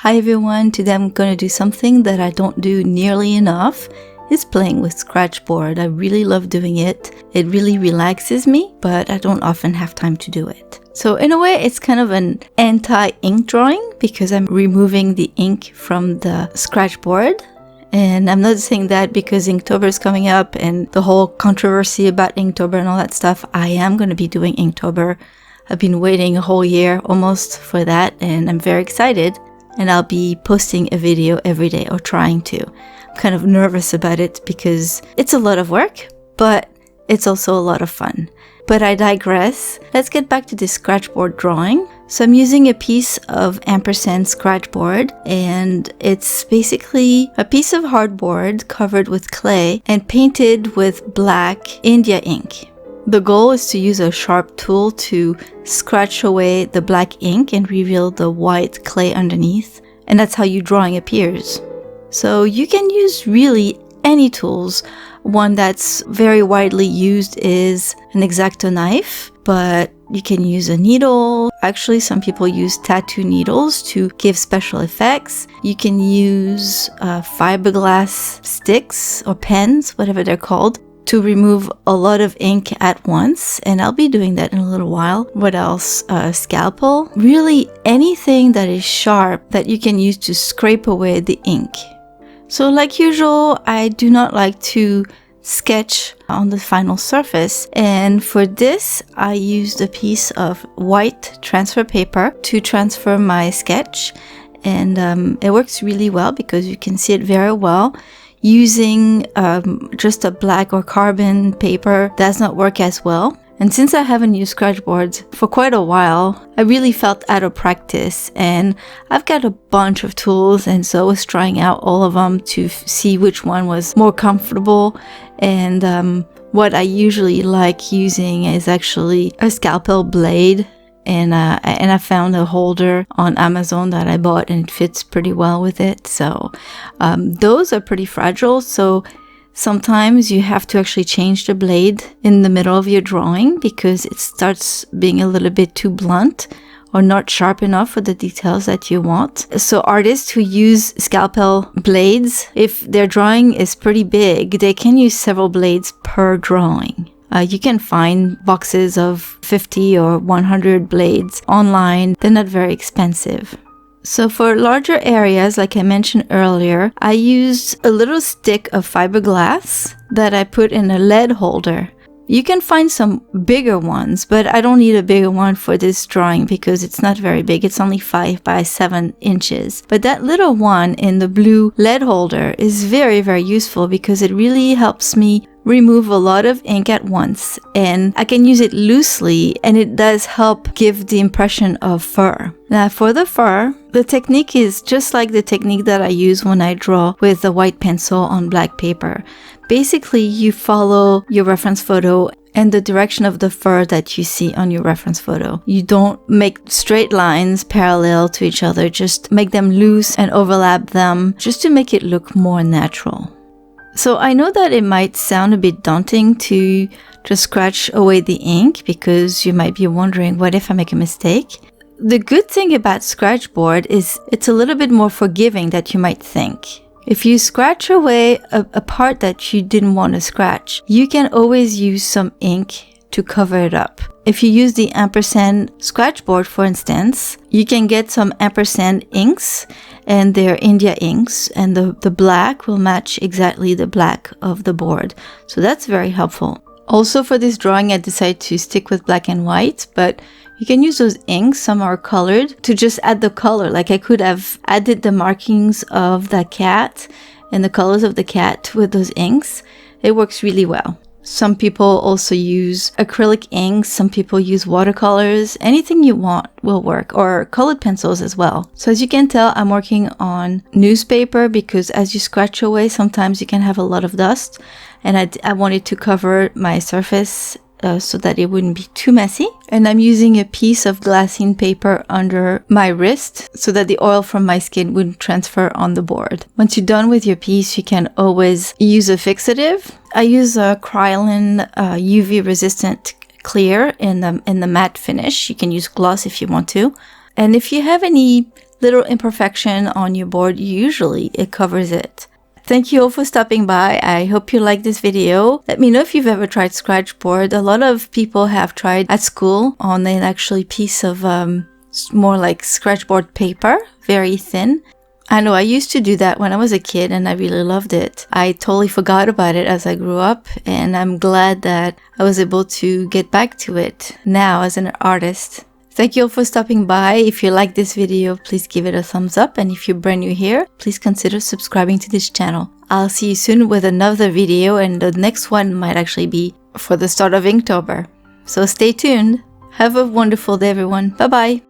Hi everyone, today I'm going to do something that I don't do nearly enough. It's playing with Scratchboard. I really love doing it. It really relaxes me, but I don't often have time to do it. So in a way, it's kind of an anti-ink drawing because I'm removing the ink from the Scratchboard. And I'm not saying that because Inktober is coming up and the whole controversy about Inktober and all that stuff. I am going to be doing Inktober. I've been waiting a whole year almost for that, and I'm very excited. And I'll be posting a video every day, or trying to. I'm kind of nervous about it because it's a lot of work, but it's also a lot of fun. But I digress. Let's get back to this Scratchboard drawing. So I'm using a piece of Ampersand Scratchbord, and it's basically a piece of hardboard covered with clay and painted with black India ink. The goal is to use a sharp tool to scratch away the black ink and reveal the white clay underneath. And that's how your drawing appears. So you can use really any tools. One that's very widely used is an X-Acto knife, but you can use a needle. Actually, some people use tattoo needles to give special effects. You can use fiberglass sticks or pens, whatever they're called, to remove a lot of ink at once, and I'll be doing that in a little while. What else? Scalpel. Really anything that is sharp that you can use to scrape away the ink. So like usual, I do not like to sketch on the final surface, and for this I used a piece of white transfer paper to transfer my sketch, and it works really well because you can see it very well. Using just a black or carbon paper does not work as well. And since I haven't used Scratchboards for quite a while, I really felt out of practice, and I've got a bunch of tools, and so I was trying out all of them to see which one was more comfortable. And what I usually like using is actually a scalpel blade. And I found a holder on Amazon that I bought, and it fits pretty well with it. So those are pretty fragile. So sometimes you have to actually change the blade in the middle of your drawing because it starts being a little bit too blunt or not sharp enough for the details that you want. So artists who use scalpel blades, if their drawing is pretty big, they can use several blades per drawing. You can find boxes of 50 or 100 blades online. They're not very expensive. So for larger areas, like I mentioned earlier, I used a little stick of fiberglass that I put in a lead holder. You can find some bigger ones, but I don't need a bigger one for this drawing because it's not very big. It's only 5 by 7 inches. But that little one in the blue lead holder is very, very useful because it really helps me remove a lot of ink at once, and I can use it loosely, and it does help give the impression of fur. Now for the fur, the technique is just like the technique that I use when I draw with a white pencil on black paper. Basically, you follow your reference photo and the direction of the fur that you see on your reference photo. You don't make straight lines parallel to each other, just make them loose and overlap them just to make it look more natural. So I know that it might sound a bit daunting to just scratch away the ink because you might be wondering, what if I make a mistake? The good thing about Scratchboard is it's a little bit more forgiving than you might think. If you scratch away a part that you didn't want to scratch, you can always use some ink to cover it up. If you use the Ampersand Scratchbord, for instance, you can get some Ampersand inks, and they're India inks, and the black will match exactly the black of the board. So that's very helpful. Also for this drawing, I decided to stick with black and white, but you can use those inks, some are colored, to just add the color. Like I could have added the markings of the cat and the colors of the cat with those inks. It works really well. Some people also use acrylic inks, some people use watercolors. Anything you want will work, or colored pencils as well. So as you can tell, I'm working on newspaper because as you scratch away, sometimes you can have a lot of dust. And I wanted to cover my surface so that it wouldn't be too messy. And I'm using a piece of glassine paper under my wrist so that the oil from my skin wouldn't transfer on the board. Once you're done with your piece, you can always use a fixative. I use a Krylon UV resistant clear in the matte finish. You can use gloss if you want to. And if you have any little imperfection on your board, usually it covers it. Thank you all for stopping by. I hope you liked this video. Let me know if you've ever tried Scratchboard. A lot of people have tried at school on an actually piece of more like Scratchboard paper, very thin. I know I used to do that when I was a kid and I really loved it. I totally forgot about it as I grew up, and I'm glad that I was able to get back to it now as an artist. Thank you all for stopping by. If you like this video, please give it a thumbs up, and if you're brand new here, please consider subscribing to this channel. I'll see you soon with another video, and the next one might actually be for the start of Inktober. So stay tuned. Have a wonderful day, everyone. Bye bye.